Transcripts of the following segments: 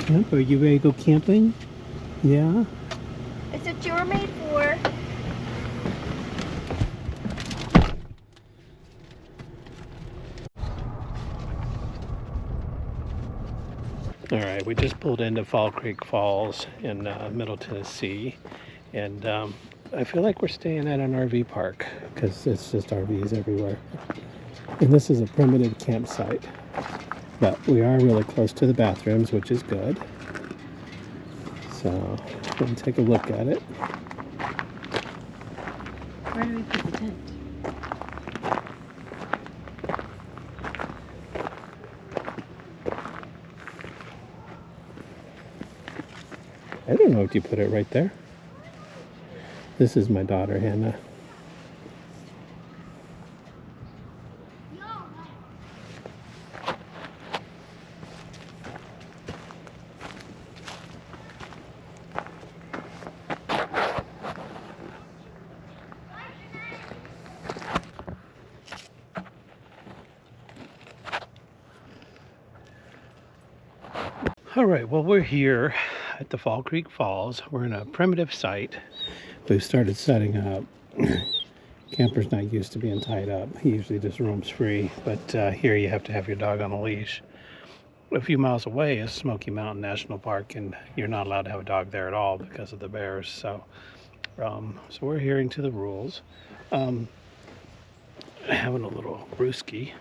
Yep, are you ready to go camping? Yeah? It's what you were made for. Alright, we just pulled into Fall Creek Falls in Middle Tennessee, and I feel like we're staying at an RV park because it's just RVs everywhere. And this is a primitive campsite, but we are really close to the bathrooms, which is good. So we'll take a look at it. Where do we put the tent? I don't know if you put it right there. This is my daughter, Hanna. All right, well, we're here at the Fall Creek Falls. We're in a primitive site. We've started setting up. Camper's not used to being tied up. He usually just roams free, but here you have to have your dog on a leash. A few miles away is Smoky Mountain National Park, and you're not allowed to have a dog there at all because of the bears. So we're adhering to the rules. Having a little brewski.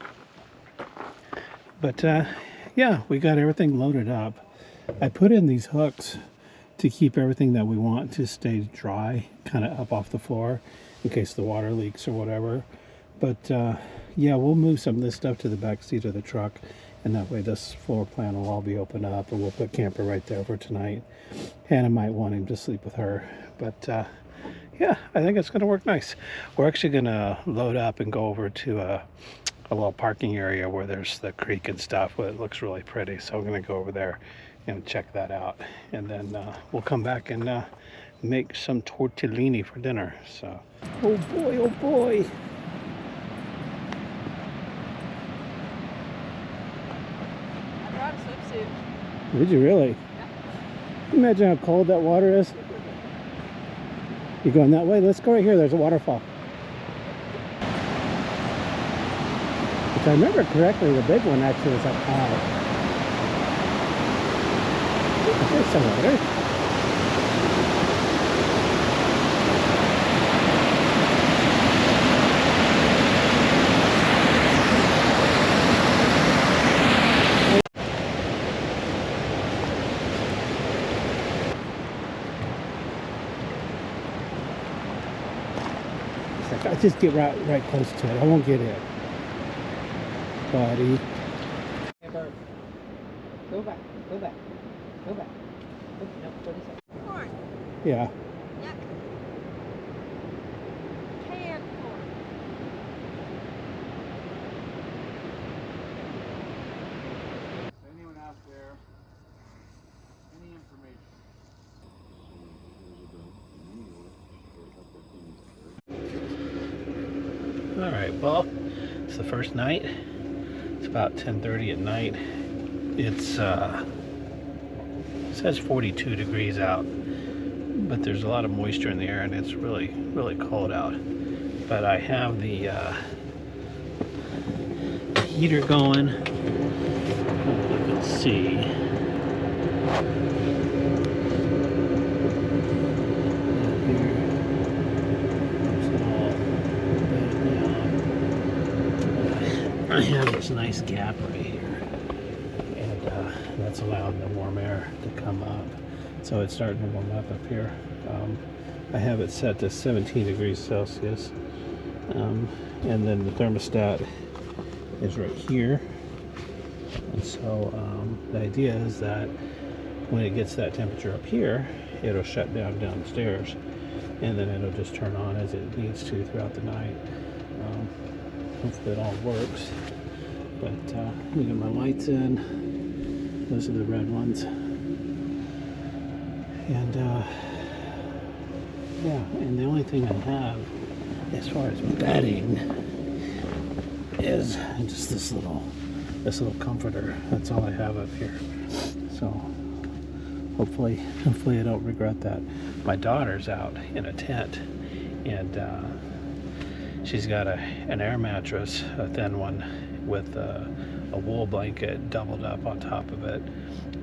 But yeah, we got everything loaded up. I put in these hooks to keep everything that we want to stay dry, kind of up off the floor in case the water leaks or whatever. But yeah, we'll move some of this stuff to the back seat of the truck, and that way this floor plan will all be opened up, and we'll put camper right there for tonight. Hanna might want him to sleep with her, but yeah, I think it's going to work nice. We're actually going to load up and go over to a little parking area where there's the creek and stuff, but it looks really pretty, so we're going to go over there and check that out, and then we'll come back and make some tortellini for dinner. So oh boy, oh boy. I brought a swimsuit. Did you really? Yeah. Imagine how cold that water is. You going that way? Let's go right here. There's a waterfall. If I remember correctly, the big one actually is up high. There's some water. It's like, I just get right close to it. I won't get in. Buddy. Go back, go back, go back. No, what is it? Corn. Yeah. Yuck. Canned corn. Anyone out there, any information? All right, well, it's the first night. It's about 10:30 at night. It's it says 42 degrees out, but there's a lot of moisture in the air, and it's really cold out. But I have the heater going. You can see. I have this nice gap right here, and that's allowing the warm air to come up. So it's starting to warm up here. I have it set to 17 degrees Celsius, and then the thermostat is right here. And so the idea is that when it gets that temperature up here, it'll shut down downstairs, and then it'll just turn on as it needs to throughout the night. Hopefully it all works. But let me get my lights in. Those are the red ones. And yeah, and the only thing I have as far as bedding is just this little comforter. That's all I have up here. So Hopefully I don't regret that. My daughter's out in a tent, and she's got an air mattress, a thin one, with a wool blanket doubled up on top of it,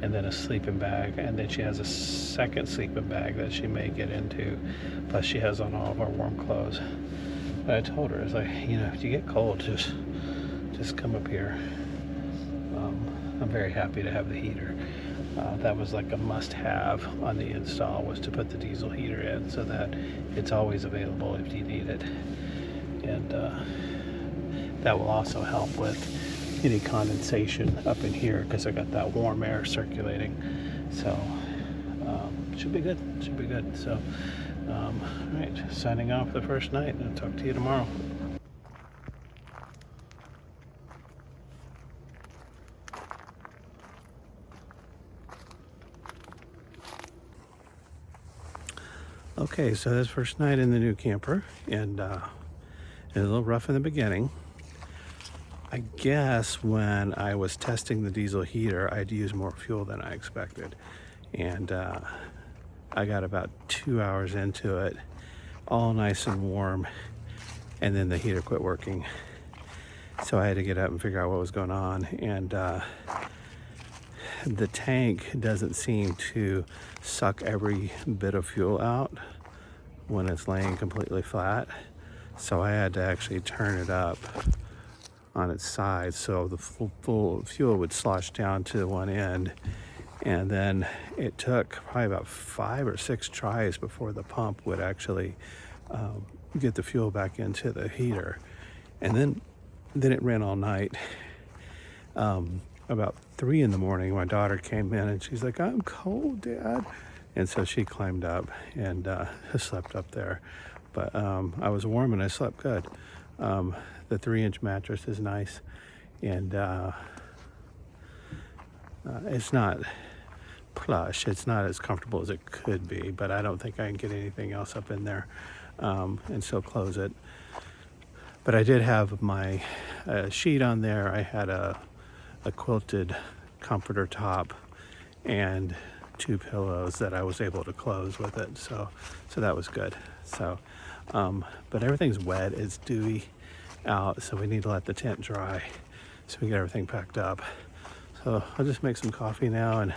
and then a sleeping bag, and then she has a second sleeping bag that she may get into, plus she has on all of our warm clothes. But I told her, it's like, you know, if you get cold, just come up here. I'm very happy to have the heater. That was like a must-have on the install, was to put the diesel heater in so that it's always available if you need it. And that will also help with any condensation up in here, because I got that warm air circulating. So should be good. So all right, signing off the first night, and I'll talk to you tomorrow. Okay, so that's first night in the new camper, and it was a little rough in the beginning. I guess when I was testing the diesel heater, I'd used more fuel than I expected, and I got about 2 hours into it, all nice and warm, and then the heater quit working. So I had to get up and figure out what was going on, and the tank doesn't seem to suck every bit of fuel out when it's laying completely flat. So I had to actually turn it up on its side so the full fuel would slosh down to one end. And then it took probably about 5 or 6 tries before the pump would actually get the fuel back into the heater. And then it ran all night. About 3 in the morning, my daughter came in and she's like, "I'm cold, Dad." And so she climbed up and slept up there. But I was warm and I slept good. The 3-inch mattress is nice, and it's not plush. It's not as comfortable as it could be, but I don't think I can get anything else up in there and still close it. But I did have my sheet on there. I had a quilted comforter top and 2 pillows that I was able to close with it, so that was good. So but everything's wet, it's dewy out, so we need to let the tent dry so we get everything packed up. So I'll just make some coffee now, and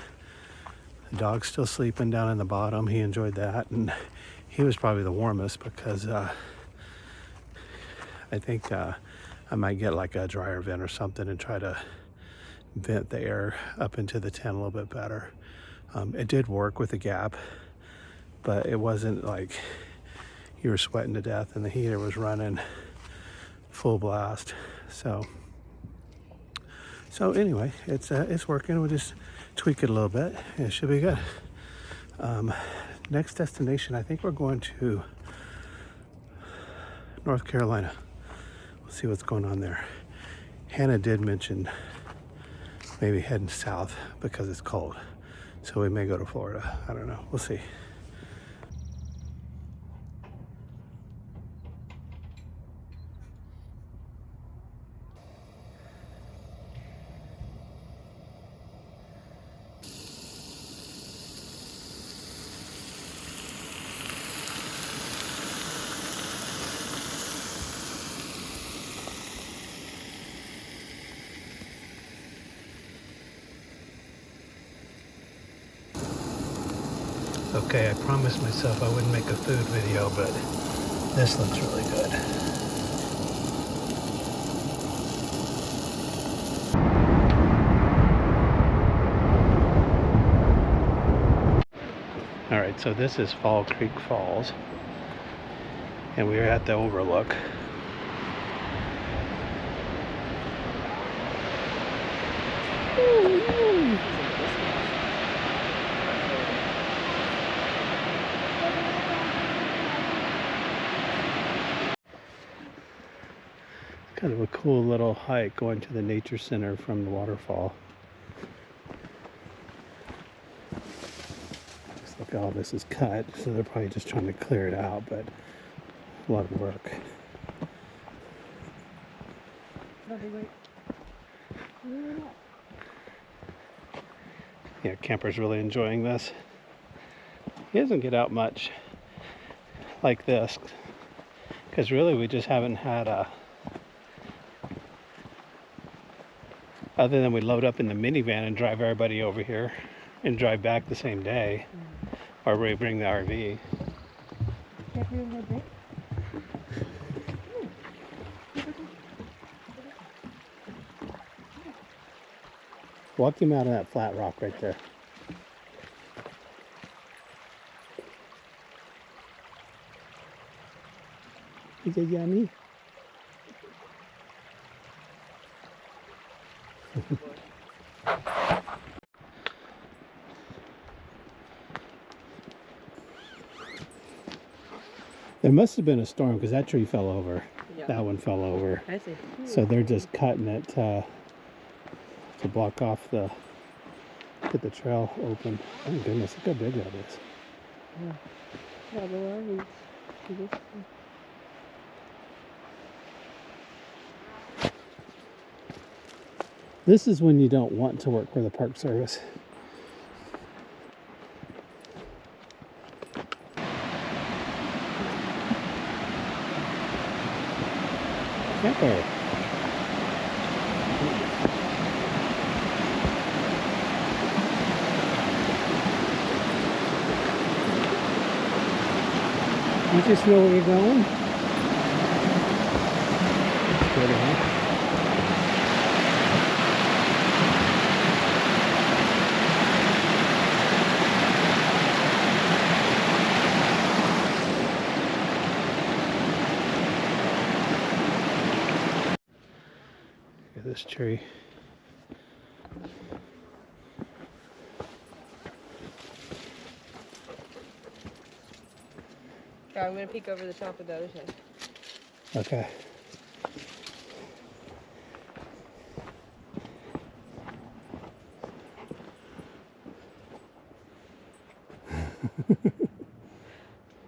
the dog's still sleeping down in the bottom. He enjoyed that, and he was probably the warmest, because I think I might get like a dryer vent or something and try to vent the air up into the tent a little bit better. It did work with the gap, but it wasn't like you were sweating to death and the heater was running full blast. So anyway, it's working. We'll just tweak it a little bit. It should be good. Next destination, I think we're going to North Carolina. We'll see what's going on there. Hanna did mention maybe heading south because it's cold. So we may go to Florida. I don't know. We'll see. Okay, I promised myself I wouldn't make a food video, but this looks really good. All right, so this is Fall Creek Falls, and we're at the overlook. Kind of a cool little hike going to the nature center from the waterfall. Looks like all this is cut, so they're probably just trying to clear it out, but a lot of work. Yeah, Camper's really enjoying this. He doesn't get out much like this because really we just haven't had a, other than we load up in the minivan and drive everybody over here and drive back the same day, or we bring the RV. Walk him out of that flat rock right there. Is it yummy? There must have been a storm because that tree fell over. Yeah. That one fell over. I see. So they're just cutting it to block off the, get the trail open. Oh my goodness, look how big that is. Yeah, the one is This is when you don't want to work for the Park Service. Camper. You just know where you're going? Good, huh? Look at this tree. Yeah, I'm gonna peek over the top of the other side. Okay.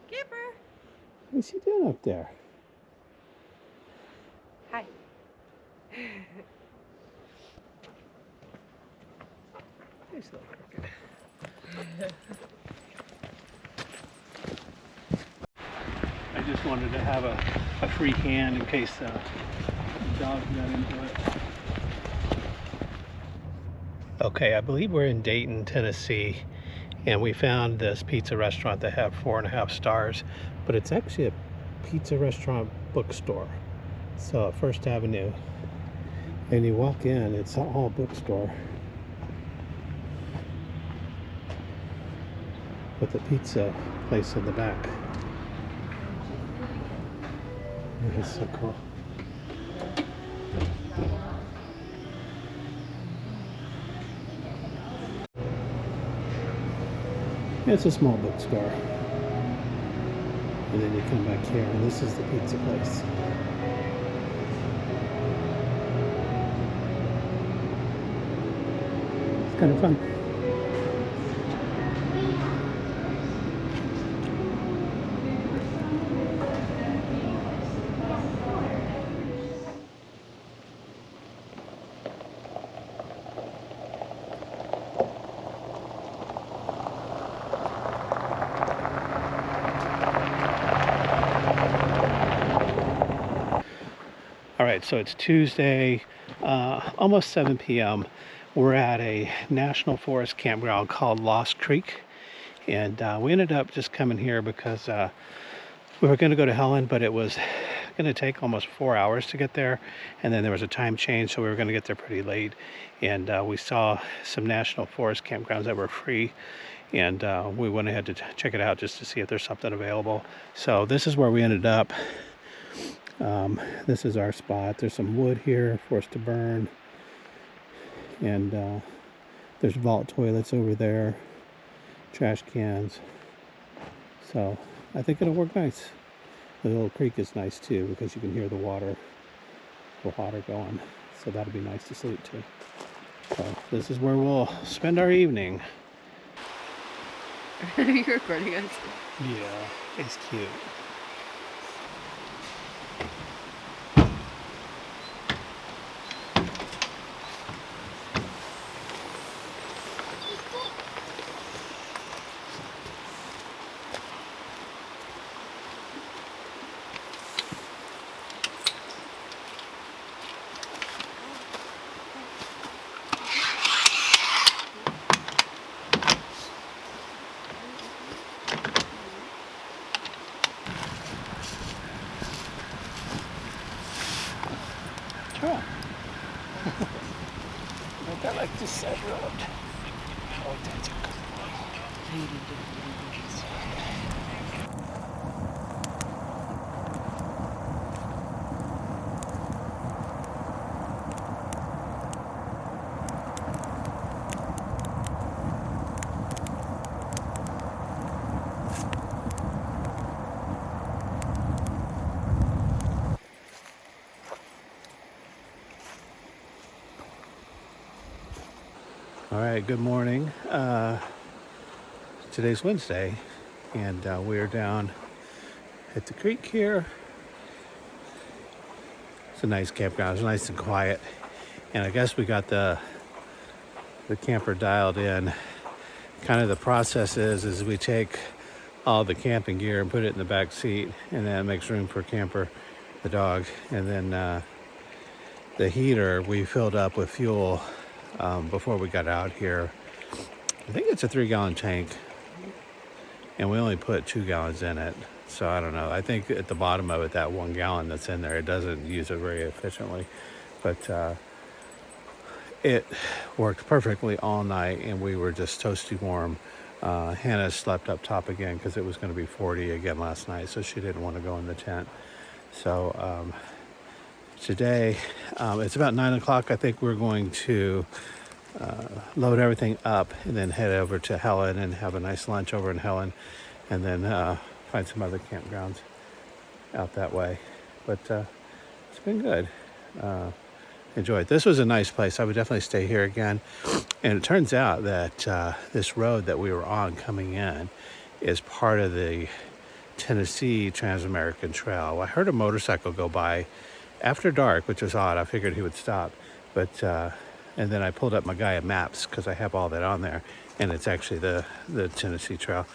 Camper! What's she doing up there? Hi. There's a little cricket. I just wanted to have a free hand in case the dog got into it. Okay, I believe we're in Dayton, Tennessee, and we found this pizza restaurant that have 4.5 stars, but it's actually a pizza restaurant bookstore. So First Avenue, and you walk in, it's all bookstore with the pizza place in the back. It's so cool. It's a small bookstore. And then you come back here, and this is the pizza place. It's kind of fun. All right, so it's Tuesday, almost 7 p.m. We're at a national forest campground called Lost Creek, and we ended up just coming here because we were going to go to Helen, but it was going to take almost 4 hours to get there, and then there was a time change, so we were going to get there pretty late. And we saw some national forest campgrounds that were free, and we went ahead to check it out just to see if there's something available. So this is where we ended up. This is our spot. There's some wood here for us to burn, and there's vault toilets over there, trash cans. So I think it'll work nice. The little creek is nice too because you can hear the water going. So that'll be nice to sleep too. So this is where we'll spend our evening. Are you recording us? Yeah, it's cute. like the side road. Oh, that's a good boy. All right, good morning. Today's Wednesday, and we're down at the creek here. It's a nice campground. It's nice and quiet, and I guess we got the camper dialed in. Kind of the process is we take all the camping gear and put it in the back seat, and then it makes room for Camper, the dog, and then the heater we filled up with fuel before we got out here. I think it's a 3-gallon tank, and we only put 2 gallons in it. So I don't know. I think at the bottom of it, that 1 gallon that's in there, it doesn't use it very efficiently. But it worked perfectly all night, and we were just toasty warm. Hannah slept up top again because it was going to be 40 again last night, so she didn't want to go in the tent. So today, it's about 9 o'clock. I think we're going to load everything up and then head over to Helen and have a nice lunch over in Helen, and then find some other campgrounds out that way. But it's been good. Enjoyed. This was a nice place. I would definitely stay here again. And it turns out that this road that we were on coming in is part of the Tennessee Trans-American Trail. I heard a motorcycle go by after dark, which was odd. I figured he would stop, but and then I pulled up my Gaia maps because I have all that on there, and it's actually the Tennessee Trail.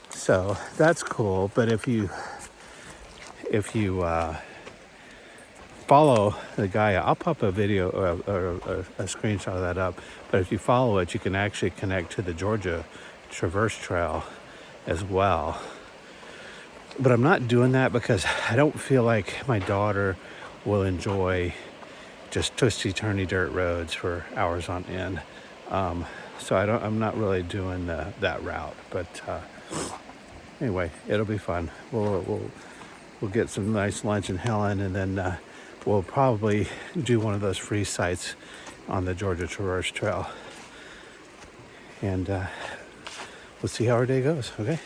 So that's cool. But if you follow the Gaia, I'll pop a video or a screenshot of that up. But if you follow it, you can actually connect to the Georgia Traverse Trail as well. But I'm not doing that because I don't feel like my daughter will enjoy just twisty-turny dirt roads for hours on end. So I'm not really doing that route. But anyway, it'll be fun. We'll get some nice lunch in Helen, and then we'll probably do one of those free sites on the Georgia Traverse Trail. And we'll see how our day goes, okay?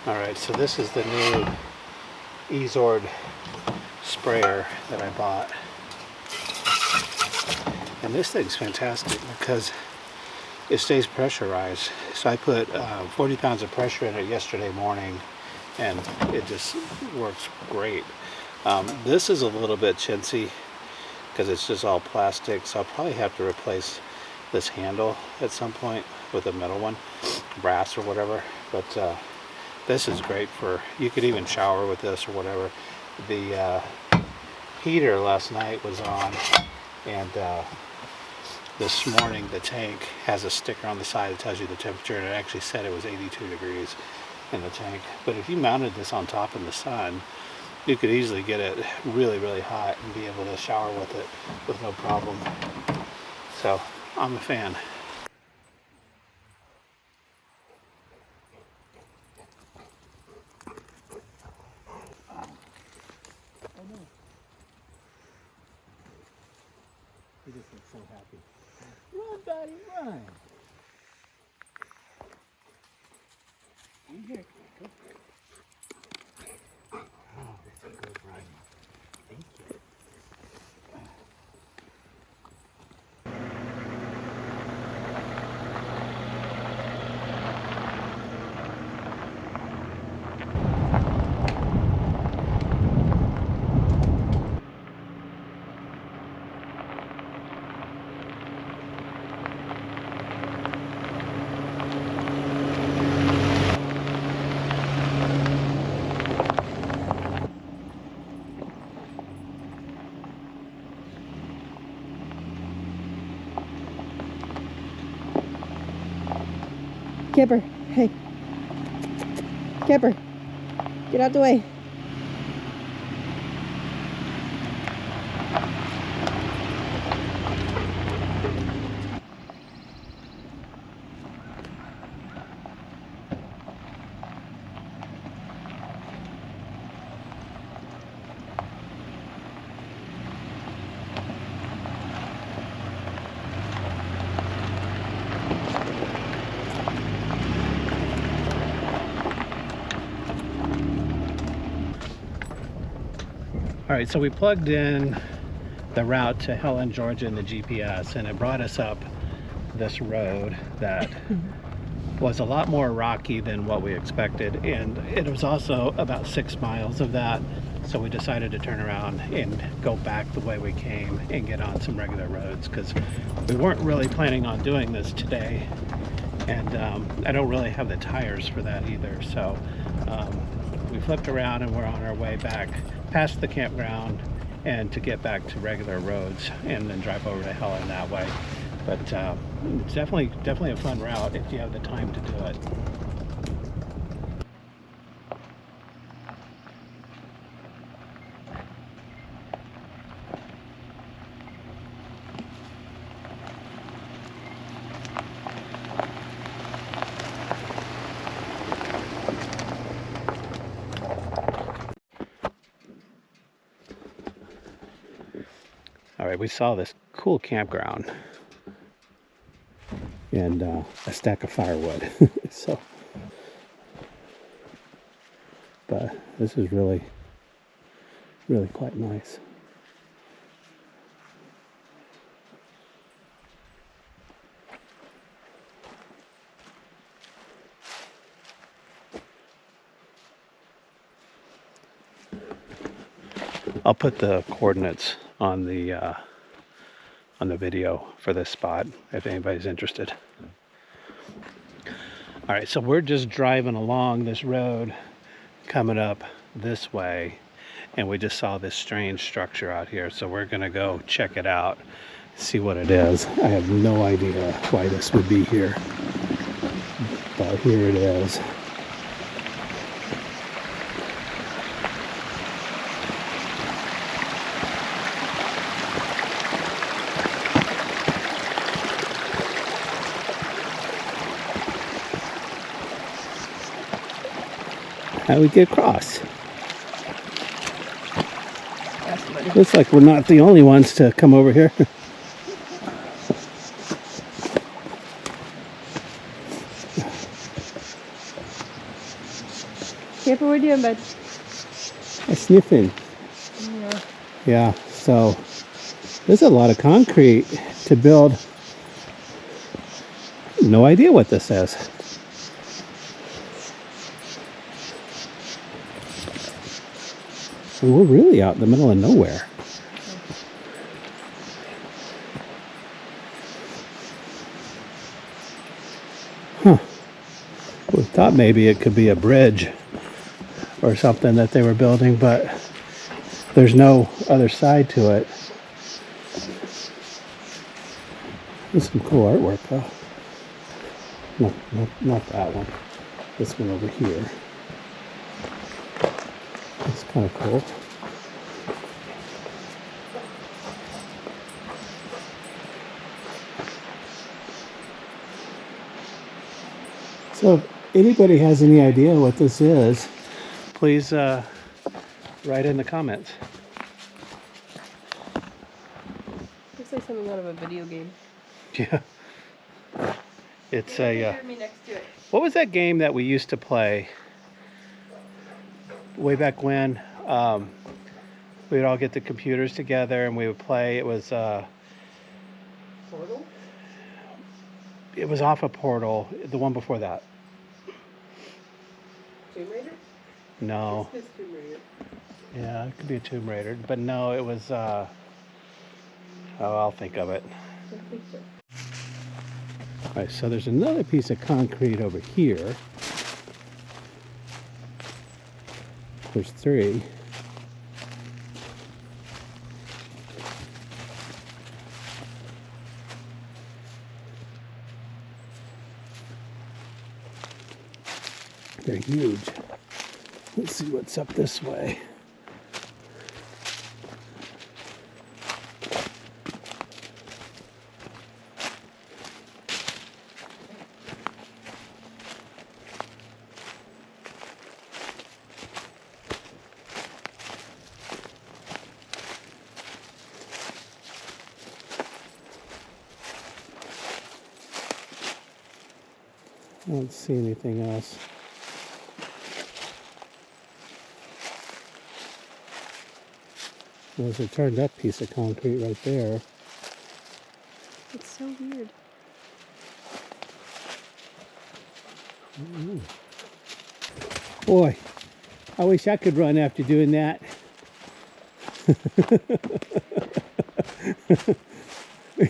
All right, so this is the new Ezord sprayer that I bought. And this thing's fantastic because it stays pressurized. So I put 40 pounds of pressure in it yesterday morning, and it just works great. This is a little bit chintzy because it's just all plastic, so I'll probably have to replace this handle at some point with a metal one, brass or whatever. But this is great for, you could even shower with this or whatever. The heater last night was on, and this morning the tank has a sticker on the side that tells you the temperature, and it actually said it was 82 degrees in the tank. But if you mounted this on top in the sun, you could easily get it really, really hot and be able to shower with it with no problem. So I'm a fan. He just looks so happy. Run, buddy, run. In here. Go. Oh, that's a good run. Thank you. Kipper, hey. Kipper, get out the way. All right, so we plugged in the route to Helen, Georgia in the GPS, and it brought us up this road that was a lot more rocky than what we expected, and it was also about 6 miles of that. So we decided to turn around and go back the way we came and get on some regular roads, because we weren't really planning on doing this today, and I don't really have the tires for that either. So we flipped around and we're on our way back past the campground and to get back to regular roads and then drive over to Helen that way. But it's definitely a fun route if you have the time to do it. All right, we saw this cool campground and a stack of firewood. So, but this is really quite nice. I'll put the coordinates on the video for this spot if anybody's interested. All right, so we're just driving along this road coming up this way, and we just saw this strange structure out here, so we're gonna go check it out, see what it is. I have no idea why this would be here, but here it is. How do we get across? Looks like we're not the only ones to come over here. Careful, what are you doing, bud? I'm sniffing. Yeah. Yeah, so there's a lot of concrete to build. No idea what this is. And we're really out in the middle of nowhere. Huh. We thought maybe it could be a bridge or something that they were building, but there's no other side to it. There's some cool artwork though. Not that one. This one over here. It's kind of cool. So if anybody has any idea what this is, please write in the comments. Looks like something out of a video game. Yeah. It's a... Me next to it. what was that game that we used to play way back when? We would all get the computers together and we would play. It was Portal? it was off of Portal, the one before that. Tomb Raider? No. This is Tomb Raider. Yeah, it could be a Tomb Raider, but no, it was oh, I'll think of it. I think so. All right, so there's another piece of concrete over here. There's 3. They're huge. Let's see what's up this way. I don't see anything else. There's a turned up piece of concrete right there. It's so weird. Boy, I wish I could run after doing that.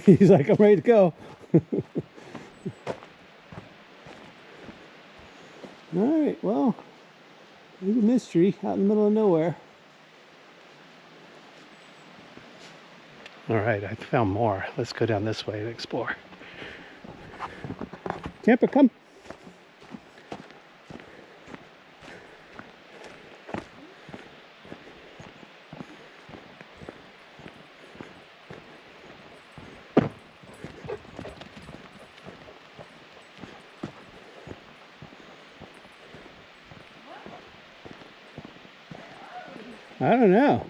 He's like, I'm ready to go. All right, well, there's a mystery out in the middle of nowhere. All right, I found more. Let's go down this way and explore. Camper, come. I don't know.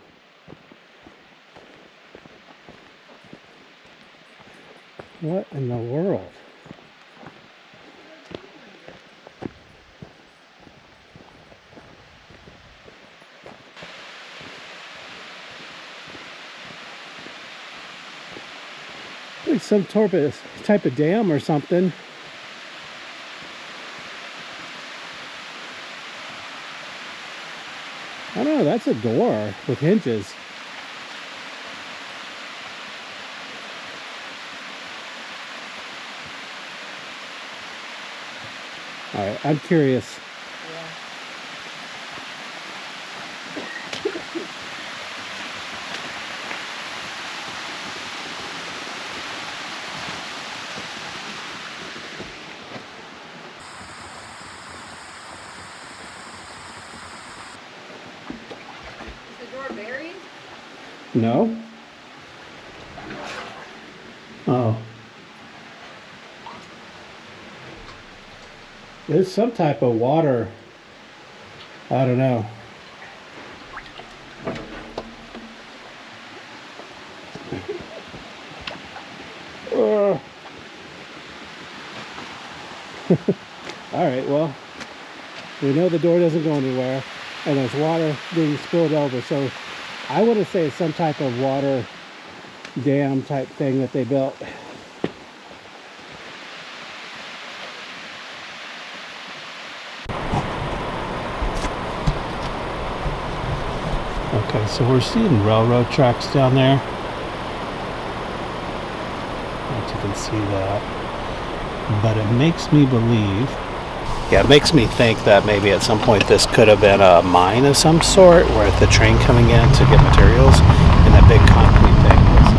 What in the world? Like some type of dam or something. I don't know, that's a door with hinges. All right, I'm curious. Is the door buried? No? Oh. There's some type of water. I don't know. All right, well, we know the door doesn't go anywhere, and there's water being spilled over, so I want to say it's some type of water dam type thing that they built. Okay, so we're seeing railroad tracks down there. I don't know if you can see that, but it makes me believe. Yeah, it makes me think that maybe at some point this could have been a mine of some sort, where the train coming in to get materials, and that big concrete thing was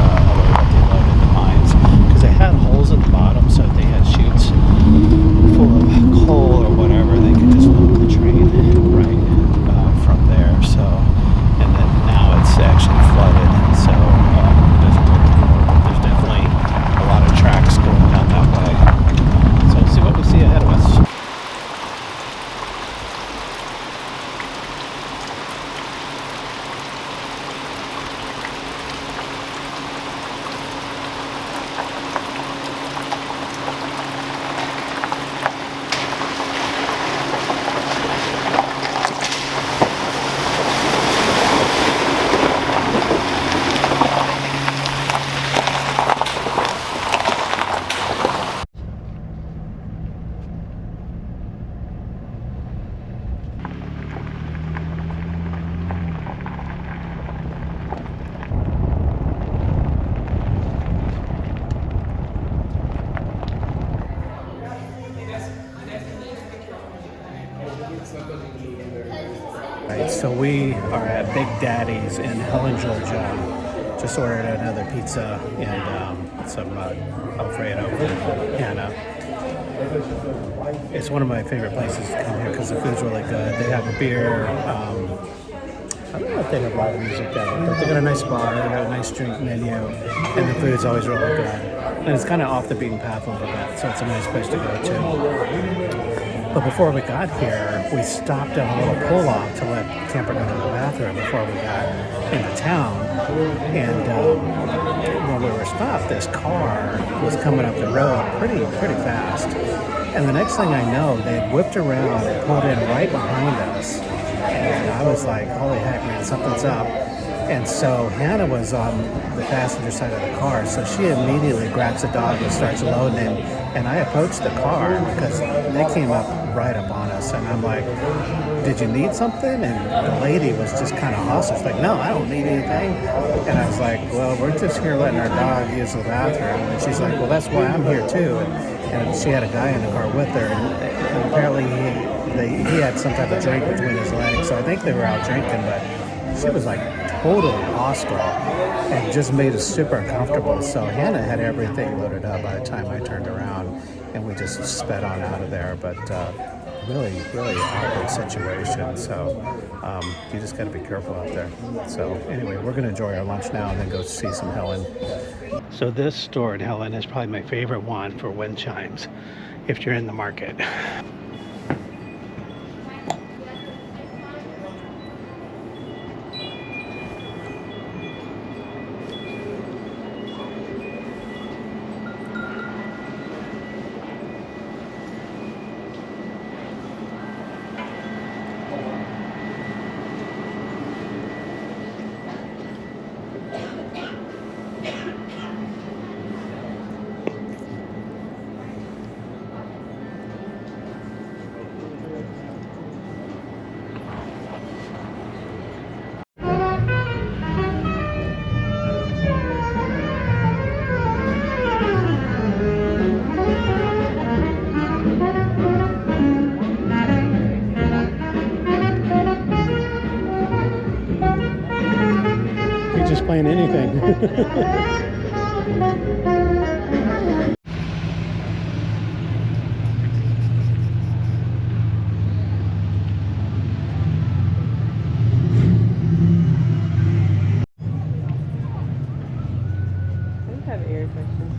what they loaded the mines, because they had holes at the bottom, so if they had chutes full of coal or whatever, they could just load the train right from there. So, and then now it's actually flooded, so it doesn't work anymore. But there's definitely a lot of tracks going down that way. So let's see what we see ahead of us. Right, so we are at Big Daddy's in Helen, Georgia. Just ordered another pizza and some Alfredo from Hanna. It's one of my favorite places to come here because the food's really good. They have a beer. I don't know if they have live music down, but they got a nice bar, they got a nice drink menu, and the food's always really good. And it's kind of off the beaten path a little bit, so it's a nice place to go to. But before we got here, we stopped at a little pull-off to let the camper go to the bathroom before we got into town. And when we were stopped, this car was coming up the road pretty fast. And the next thing I know, they had whipped around and pulled in right behind us. And I was like, holy heck, man, something's up. And so Hannah was on the passenger side of the car, so she immediately grabs the dog and starts loading him. And I approached the car because they came up right up on us, and I'm like, "Did you need something?" And the lady was just kind of hostile, like, "No, I don't need anything." And I was like, "Well, we're just here letting our dog use the bathroom." And she's like, "Well, that's why I'm here too." And she had a guy in the car with her, and apparently he had some type of drink between his legs, so I think they were out drinking, but she was like totally hostile and just made us super uncomfortable. So Hannah had everything loaded up by the time I turned around, and we just sped on out of there. But really, really awkward situation. So you just got to be careful out there. So anyway, we're going to enjoy our lunch now and then go see some Helen. So this store in Helen is probably my favorite one for wind chimes if you're in the market. Just playing anything. Have ear infections.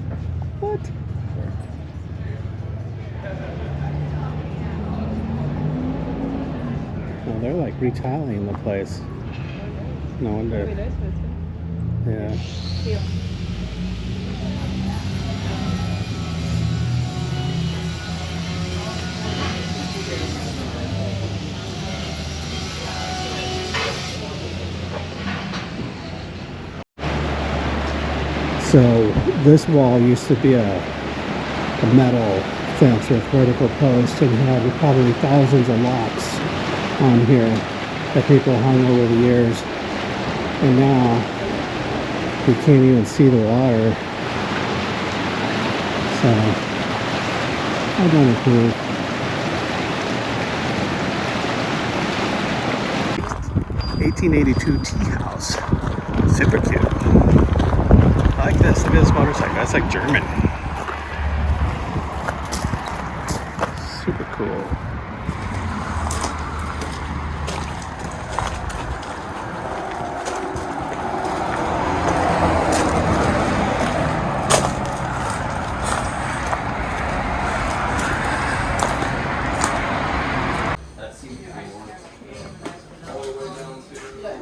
What? Well, they're like retiling the place. No wonder. Maybe this was Yeah. Feel. So this wall used to be a metal fence with vertical posts and had probably thousands of locks on here that people hung over the years. And now you can't even see the water. So I don't approve. 1882 tea house. Super cute. I like this. Look at this motorcycle. That's like German. Super cool.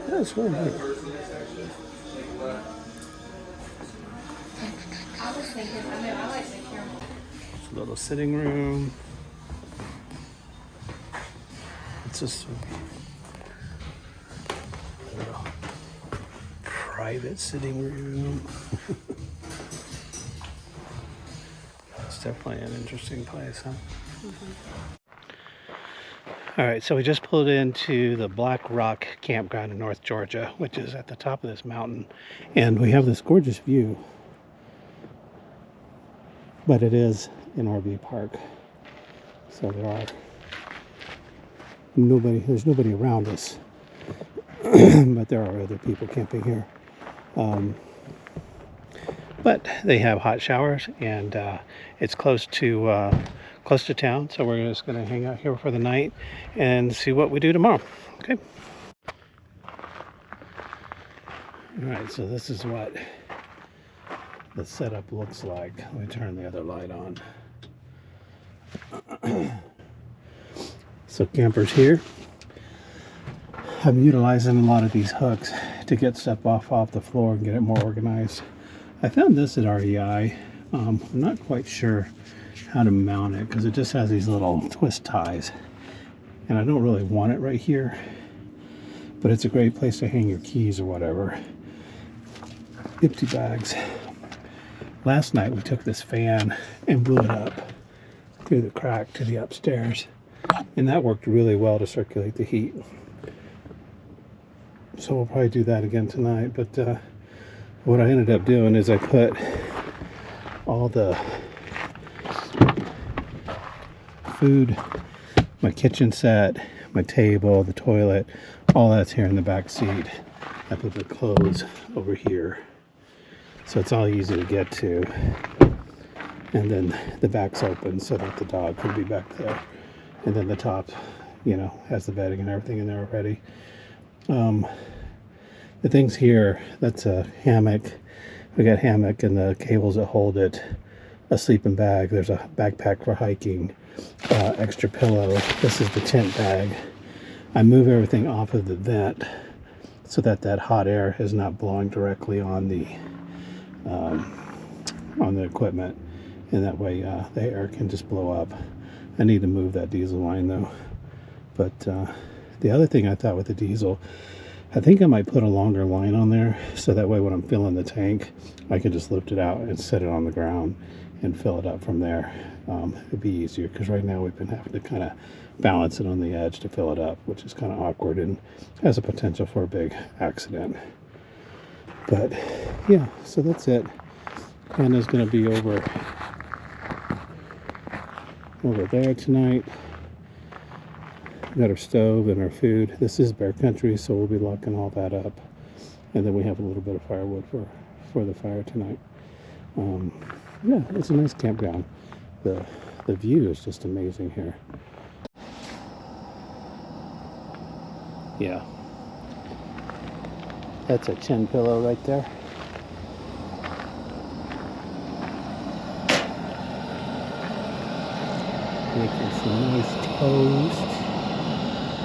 That's really good. It's a little sitting room. It's just a little private sitting room. It's definitely an interesting place, huh? All right, so we just pulled into the Black Rock campground in North Georgia, which is at the top of this mountain. And we have this gorgeous view. But it is an RV park. So there's nobody around us. But there are other people camping here. But they have hot showers, and it's close to town, so we're just going to hang out here for the night and see what we do tomorrow. Okay. All right, so this is what the setup looks like. Let me turn the other light on. So campers here. I'm utilizing a lot of these hooks to get stuff off the floor and get it more organized. I found this at REI. I'm not quite sure how to mount it because it just has these little twist ties, and I don't really want it right here, but it's a great place to hang your keys or whatever. Empty bags. Last night we took this fan and blew it up through the crack to the upstairs, and that worked really well to circulate the heat. So we'll probably do that again tonight. But what I ended up doing is I put all the food, my kitchen set, my table, the toilet, all that's here in the back seat. I put the clothes over here, so it's all easy to get to. And then the back's open so that the dog can be back there. And then the top, you know, has the bedding and everything in there already. The things here, that's a hammock. We got hammock and the cables that hold it, a sleeping bag. There's a backpack for hiking, extra pillow. This is the tent bag. I move everything off of the vent so that that hot air is not blowing directly on the equipment, and that way the air can just blow up. I need to move that diesel line though. But the other thing I thought with the diesel, I think I might put a longer line on there so that way when I'm filling the tank, I can just lift it out and set it on the ground and fill it up from there. It'd be easier because right now we've been having to kind of balance it on the edge to fill it up, which is kind of awkward and has a potential for a big accident. But yeah, so that's it. Hanna's going to be over there tonight. We got our stove and our food. This is bear country, so we'll be locking all that up. And then we have a little bit of firewood for the fire tonight. Yeah, it's a nice campground. The view is just amazing here. Yeah. That's a chin pillow right there. Making some nice toast.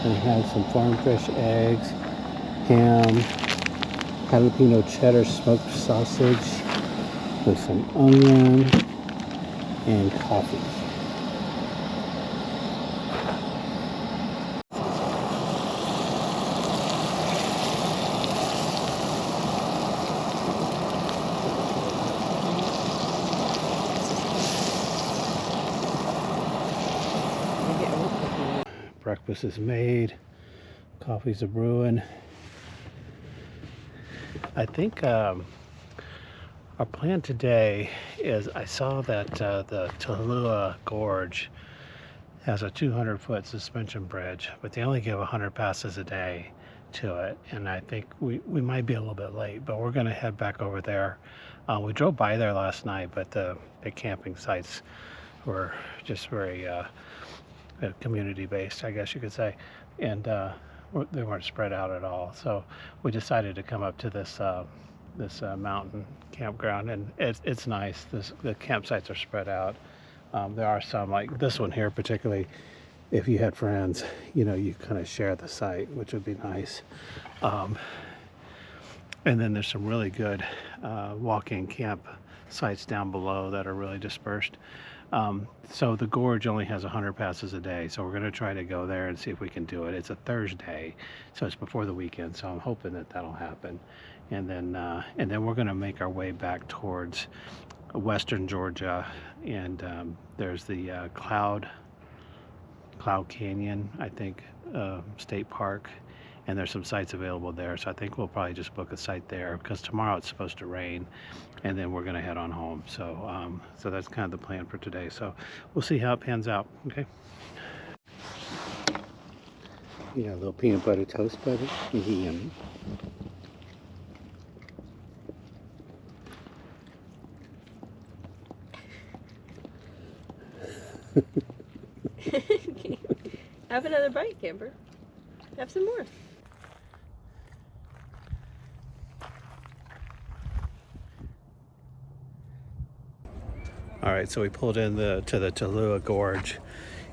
And have some farm fresh eggs, ham, jalapeno cheddar smoked sausage with some onion and coffee. Breakfast is made, coffee's a brewing. I think our plan today is, I saw that the Tallulah Gorge has a 200-foot suspension bridge, but they only give 100 passes a day to it, and I think we might be a little bit late, but we're going to head back over there. We drove by there last night, but the camping sites were just very community based, I guess you could say, and they weren't spread out at all. So we decided to come up to this mountain campground, and it's nice. The campsites are spread out. There are some, like this one here particularly, if you had friends, you know, you kind of share the site, which would be nice. And then there's some really good walk-in camp sites down below that are really dispersed. So the gorge only has 100 passes a day, so we're going to try to go there and see if we can do it. It's a Thursday, so it's before the weekend, so I'm hoping that that'll happen. And then we're going to make our way back towards western Georgia, and there's the Cloud Canyon, I think, state park, and there's some sites available there, so I think we'll probably just book a site there because tomorrow it's supposed to rain, and then we're going to head on home. So so that's kind of the plan for today, so we'll see how it pans out. Okay. Yeah, a little peanut butter toast butter. Yummy. Have another bite, Camper. Have some more. All right, so we pulled in to the Tallulah Gorge,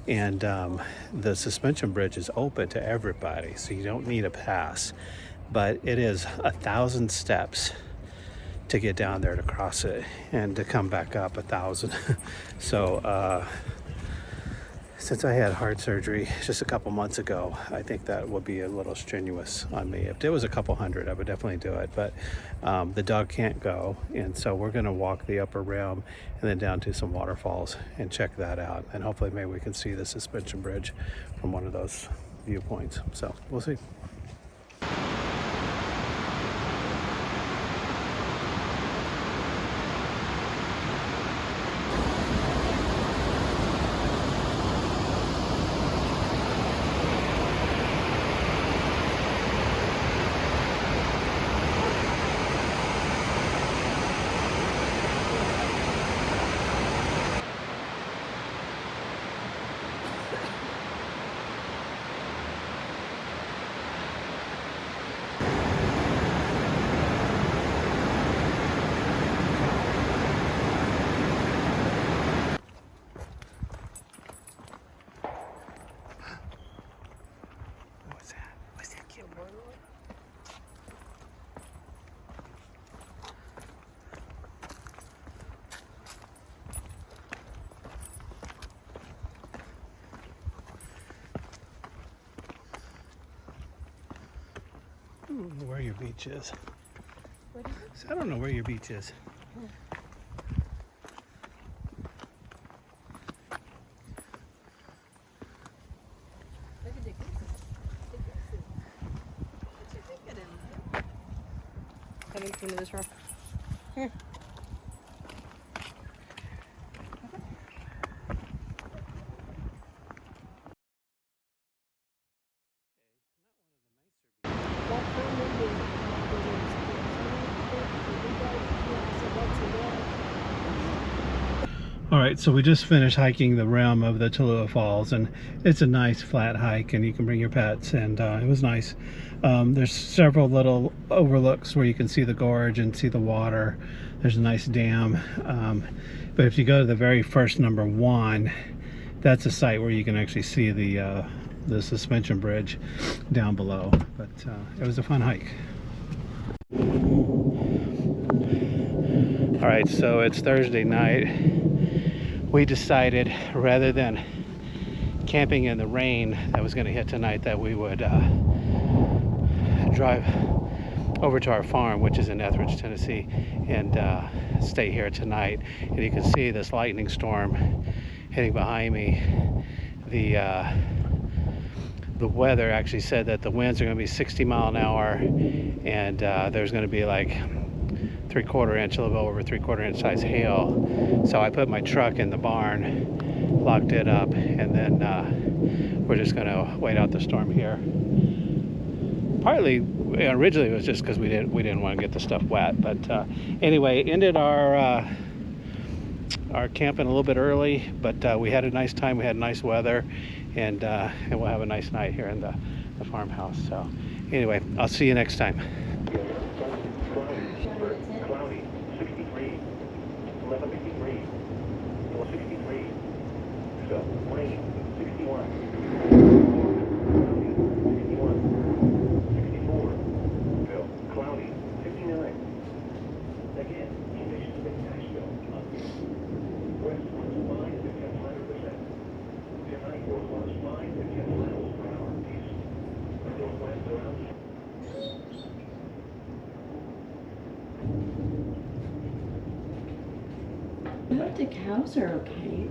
and the suspension bridge is open to everybody, so you don't need a pass, but it is 1,000 steps to get down there to cross it, and to come back up 1,000. So Since I had heart surgery just a couple months ago, I think that would be a little strenuous on me. If it was a couple hundred, I would definitely do it. But the dog can't go, and so we're going to walk the upper rim and then down to some waterfalls and check that out. And hopefully, maybe we can see the suspension bridge from one of those viewpoints. So we'll see. I don't know where your beach is. What is it? I don't know where your beach is. Look at the goose. What you think it is? Come into this room. Here. All right, so we just finished hiking the rim of the Tallulah Falls, and it's a nice flat hike, and you can bring your pets, and it was nice. There's several little overlooks where you can see the gorge and see the water. There's a nice dam, but if you go to the very first number 1, that's a site where you can actually see the suspension bridge down below. But it was a fun hike. All right, so it's Thursday night. We decided, rather than camping in the rain that was going to hit tonight, that we would drive over to our farm, which is in Etheridge, Tennessee, and stay here tonight. And you can see this lightning storm hitting behind me. The weather actually said that the winds are going to be 60 mile an hour, and there's going to be like 3/4 inch, a little bit over 3/4 inch size hail. So I put my truck in the barn, locked it up, and then we're just gonna wait out the storm here. Partly, originally it was just because we didn't want to get the stuff wet, but anyway, ended our camping a little bit early, but we had a nice time. We had nice weather, and we'll have a nice night here in the farmhouse. So anyway, I'll see you next time. Cloudy, 63, 1153, 63, so rain, 61, 61, 64, Phil, cloudy, 59, again, conditions in Ashville, west winds 5 to 10 5%, tonight northwest 5 to 10 miles per hour east, northwest around. I hope the cows are okay.